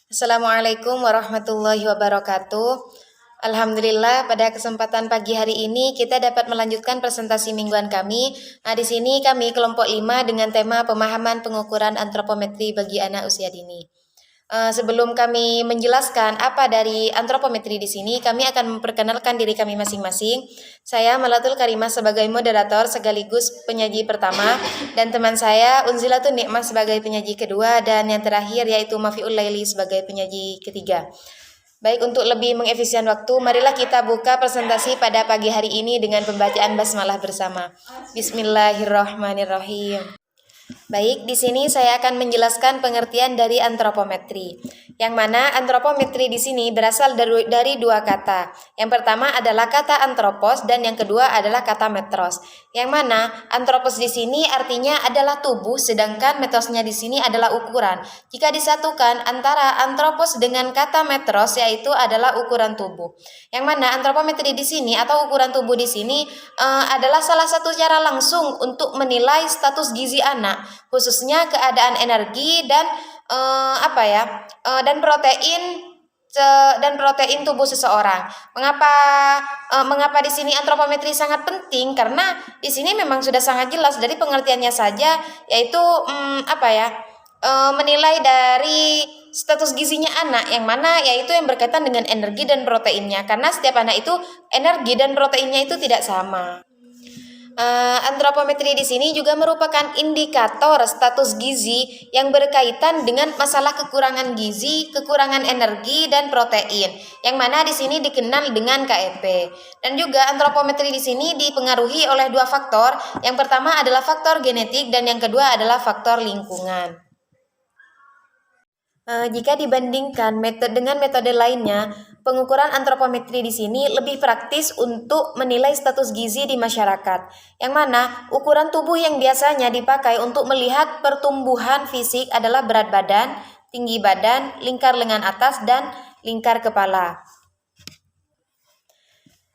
Assalamualaikum warahmatullahi wabarakatuh. Alhamdulillah pada kesempatan pagi hari ini kita dapat melanjutkan presentasi mingguan kami. Nah, di sini kami kelompok 5 dengan tema pemahaman pengukuran antropometri bagi anak usia dini. Sebelum kami menjelaskan apa dari antropometri di sini, kami akan memperkenalkan diri kami masing-masing. Saya Malatul Karimah sebagai moderator sekaligus penyaji pertama, dan teman saya Unzilatun Nikmah sebagai penyaji kedua, dan yang terakhir yaitu Mafiul Laili sebagai penyaji ketiga. Baik, untuk lebih mengefisien waktu, marilah kita buka presentasi pada pagi hari ini dengan pembacaan basmalah bersama. Bismillahirrahmanirrahim. Baik, di sini saya akan menjelaskan pengertian dari antropometri. Yang mana antropometri di sini berasal dari dua kata. Yang pertama adalah kata antropos dan yang kedua adalah kata metros. Yang mana antropos di sini artinya adalah tubuh, sedangkan metrosnya di sini adalah ukuran. Jika disatukan antara antropos dengan kata metros, yaitu adalah ukuran tubuh. Yang mana antropometri di sini atau ukuran tubuh di sini adalah salah satu cara langsung untuk menilai status gizi anak, khususnya keadaan energi dan dan protein tubuh seseorang. Mengapa di sini antropometri sangat penting? Karena di sini memang sudah sangat jelas dari pengertiannya saja, yaitu menilai dari status gizinya anak, yang mana yaitu yang berkaitan dengan energi dan proteinnya, karena setiap anak itu energi dan proteinnya itu tidak sama. Antropometri di sini juga merupakan indikator status gizi yang berkaitan dengan masalah kekurangan gizi, kekurangan energi dan protein, yang mana di sini dikenal dengan KEP. Dan juga antropometri di sini dipengaruhi oleh dua faktor. Yang pertama adalah faktor genetik dan yang kedua adalah faktor lingkungan. Jika dibandingkan dengan metode lainnya, pengukuran antropometri di sini lebih praktis untuk menilai status gizi di masyarakat, yang mana ukuran tubuh yang biasanya dipakai untuk melihat pertumbuhan fisik adalah berat badan, tinggi badan, lingkar lengan atas, dan lingkar kepala.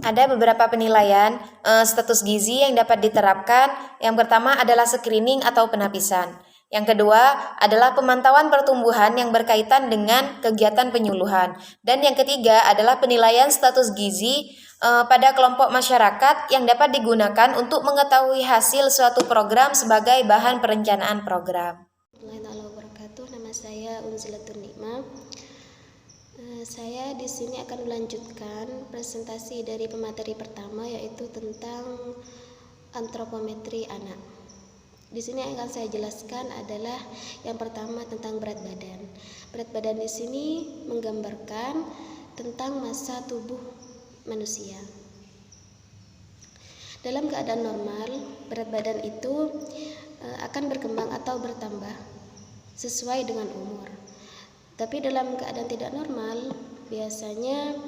Ada beberapa penilaian status gizi yang dapat diterapkan. Yang pertama adalah screening atau penapisan. Yang kedua adalah pemantauan pertumbuhan yang berkaitan dengan kegiatan penyuluhan. Dan yang ketiga adalah penilaian status gizi pada kelompok masyarakat yang dapat digunakan untuk mengetahui hasil suatu program sebagai bahan perencanaan program. Nama saya Unzilatun Nikmah. Saya di sini akan melanjutkan presentasi dari pemateri pertama, yaitu tentang antropometri anak. Di sini yang akan saya jelaskan adalah yang pertama tentang berat badan. Berat badan di sini menggambarkan tentang massa tubuh manusia. Dalam keadaan normal, berat badan itu akan berkembang atau bertambah sesuai dengan umur. Tapi dalam keadaan tidak normal, biasanya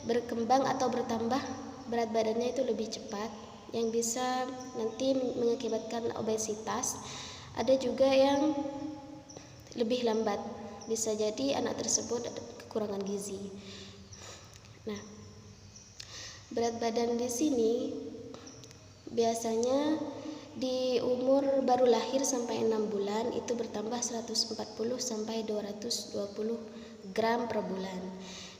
berkembang atau bertambah berat badannya itu lebih cepat, yang bisa nanti mengakibatkan obesitas. Ada juga yang lebih lambat, bisa jadi anak tersebut ada kekurangan gizi. Nah, berat badan di sini biasanya di umur baru lahir sampai 6 bulan itu bertambah 140 sampai 220 gram per bulan.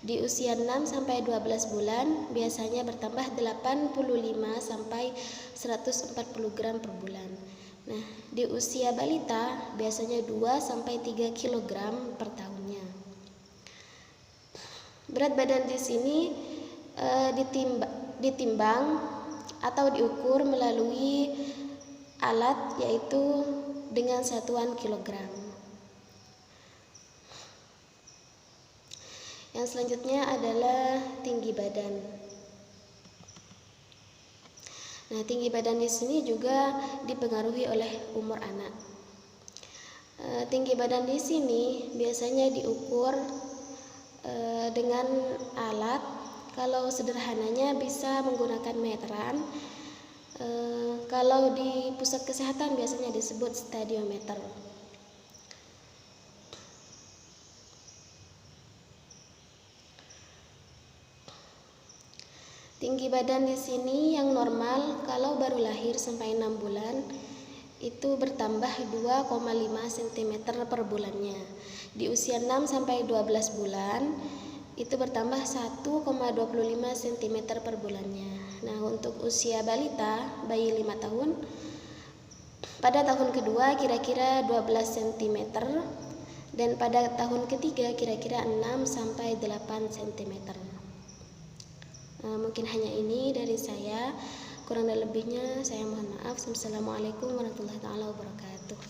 Di usia 6 sampai 12 bulan biasanya bertambah 85 sampai 140 gram per bulan. Nah, di usia balita biasanya 2 sampai 3 kg per tahunnya. Berat badan di sini ditimbang atau diukur melalui alat, yaitu dengan satuan kilogram. Yang selanjutnya adalah tinggi badan. Nah, tinggi badan di sini juga dipengaruhi oleh umur anak. Tinggi badan di sini biasanya diukur dengan alat. Kalau sederhananya bisa menggunakan meteran. Kalau di pusat kesehatan biasanya disebut stadiometer. Tinggi badan di sini yang normal kalau baru lahir sampai 6 bulan itu bertambah 2,5 cm per bulannya. Di usia 6 sampai 12 bulan itu bertambah 1,25 cm per bulannya. Nah, untuk usia balita, bayi 5 tahun, pada tahun kedua kira-kira 12 cm dan pada tahun ketiga kira-kira 6 sampai 8 cm. Mungkin hanya ini dari saya. Kurang dan lebihnya saya mohon maaf. Assalamualaikum warahmatullahi wabarakatuh.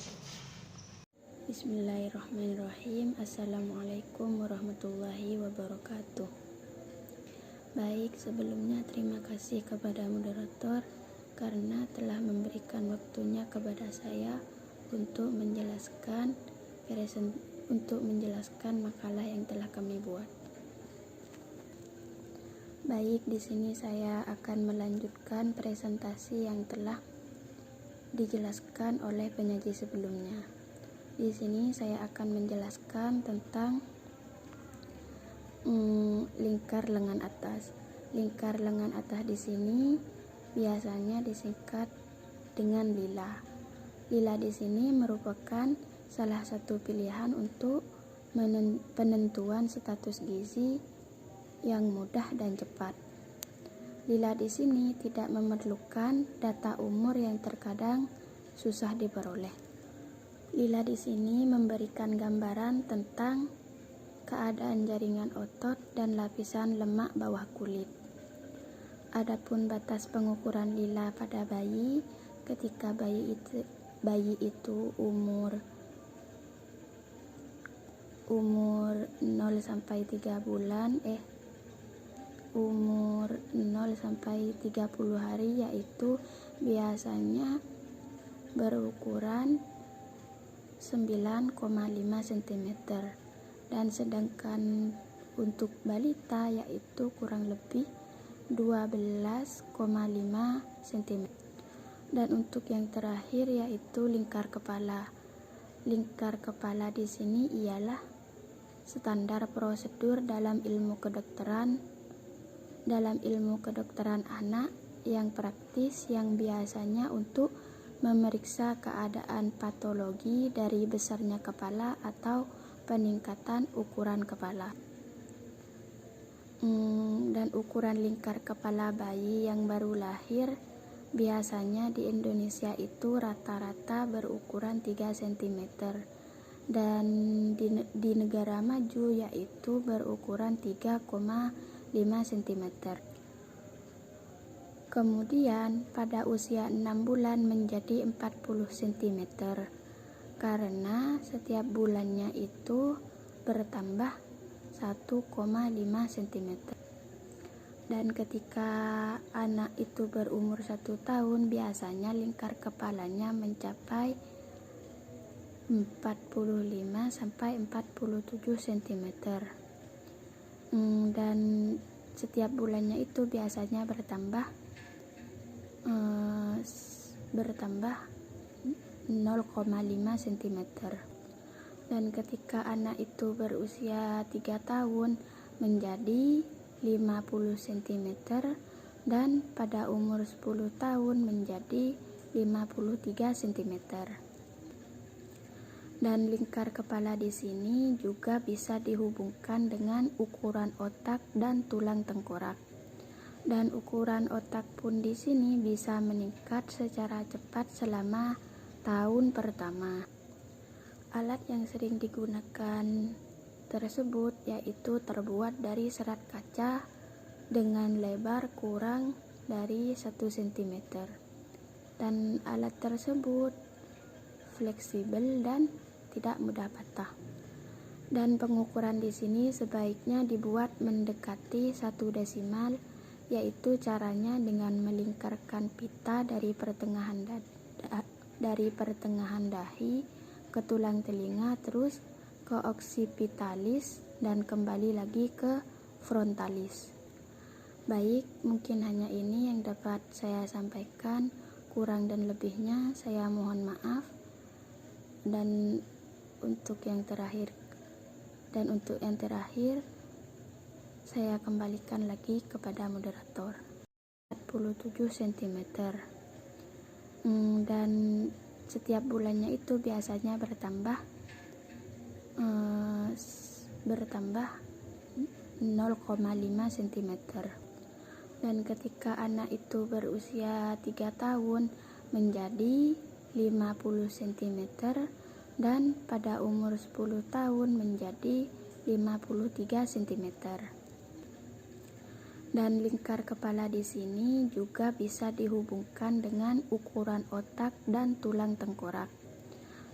Bismillahirrahmanirrahim. Assalamualaikum warahmatullahi wabarakatuh. Baik, sebelumnya terima kasih kepada moderator karena telah memberikan waktunya kepada saya untuk menjelaskan makalah yang telah kami buat. Baik, di sini saya akan melanjutkan presentasi yang telah dijelaskan oleh penyaji sebelumnya. Di sini saya akan menjelaskan tentang lingkar lengan atas. Lingkar lengan atas di sini biasanya disingkat dengan lila. Lila di sini merupakan salah satu pilihan untuk penentuan status gizi yang mudah dan cepat. Lila di sini tidak memerlukan data umur yang terkadang susah diperoleh. Lila di sini memberikan gambaran tentang keadaan jaringan otot dan lapisan lemak bawah kulit. Adapun batas pengukuran lila pada bayi ketika bayi itu umur 0 sampai 3 bulan umur 0 sampai 30 hari yaitu biasanya berukuran 9,5 cm dan sedangkan untuk balita yaitu kurang lebih 12,5 cm. Dan untuk yang terakhir yaitu lingkar kepala. Lingkar kepala di sini ialah standar prosedur dalam ilmu kedokteran anak yang praktis yang biasanya untuk memeriksa keadaan patologi dari besarnya kepala atau peningkatan ukuran kepala. Dan ukuran lingkar kepala bayi yang baru lahir biasanya di Indonesia itu rata-rata berukuran 3 cm dan di negara maju yaitu berukuran 3,5 cm. Kemudian pada usia 6 bulan menjadi 40 cm karena setiap bulannya itu bertambah 1,5 cm. Dan ketika anak itu berumur 1 tahun biasanya lingkar kepalanya mencapai 45 sampai 47 cm. Dan setiap bulannya itu biasanya bertambah 0,5 cm. Dan ketika anak itu berusia 3 tahun menjadi 50 cm dan pada umur 10 tahun menjadi 53 cm. Dan lingkar kepala di sini juga bisa dihubungkan dengan ukuran otak dan tulang tengkorak. Dan ukuran otak pun di sini bisa meningkat secara cepat selama tahun pertama. Alat yang sering digunakan tersebut yaitu terbuat dari serat kaca dengan lebar kurang dari 1 cm. Dan alat tersebut fleksibel dan tidak mudah patah. Dan pengukuran di sini sebaiknya dibuat mendekati 1 desimal, yaitu caranya dengan melingkarkan pita dari pertengahan dahi ke tulang telinga, terus ke occipitalis dan kembali lagi ke frontalis. Baik, mungkin hanya ini yang dapat saya sampaikan. Kurang dan lebihnya saya mohon maaf. Dan untuk yang terakhir saya kembalikan lagi kepada moderator. 47 cm. Dan setiap bulannya itu biasanya bertambah 0,5 cm. Dan ketika anak itu berusia 3 tahun menjadi 50 cm, dan pada umur 10 tahun menjadi 53 cm. Dan lingkar kepala di sini juga bisa dihubungkan dengan ukuran otak dan tulang tengkorak.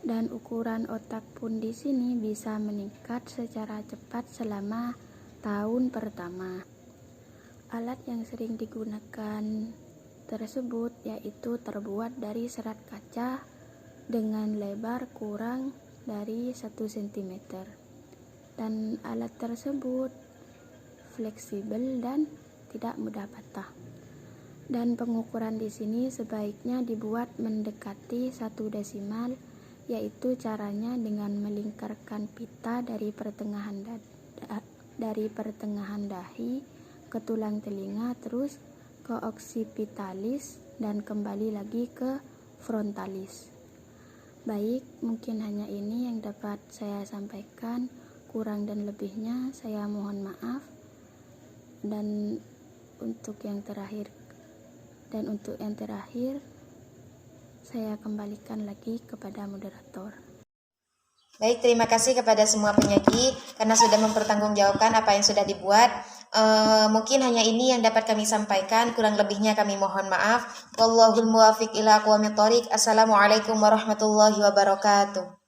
Dan ukuran otak pun di sini bisa meningkat secara cepat selama tahun pertama. Alat yang sering digunakan tersebut yaitu terbuat dari serat kaca dengan lebar kurang dari 1 cm. Dan alat tersebut fleksibel dan tidak mudah patah. Dan pengukuran di sini sebaiknya dibuat mendekati 1 desimal, yaitu caranya dengan melingkarkan pita dari pertengahan dahi ke tulang telinga, terus ke occipitalis dan kembali lagi ke frontalis. Baik, mungkin hanya ini yang dapat saya sampaikan. Kurang dan lebihnya saya mohon maaf. Dan untuk yang terakhir saya kembalikan lagi kepada moderator. Baik, terima kasih kepada semua penyaji karena sudah mempertanggungjawabkan apa yang sudah dibuat. Mungkin hanya ini yang dapat kami sampaikan, kurang lebihnya kami mohon maaf. Wallahul muwafiq ila aqwamit thoriq. Assalamualaikum warahmatullahi wabarakatuh.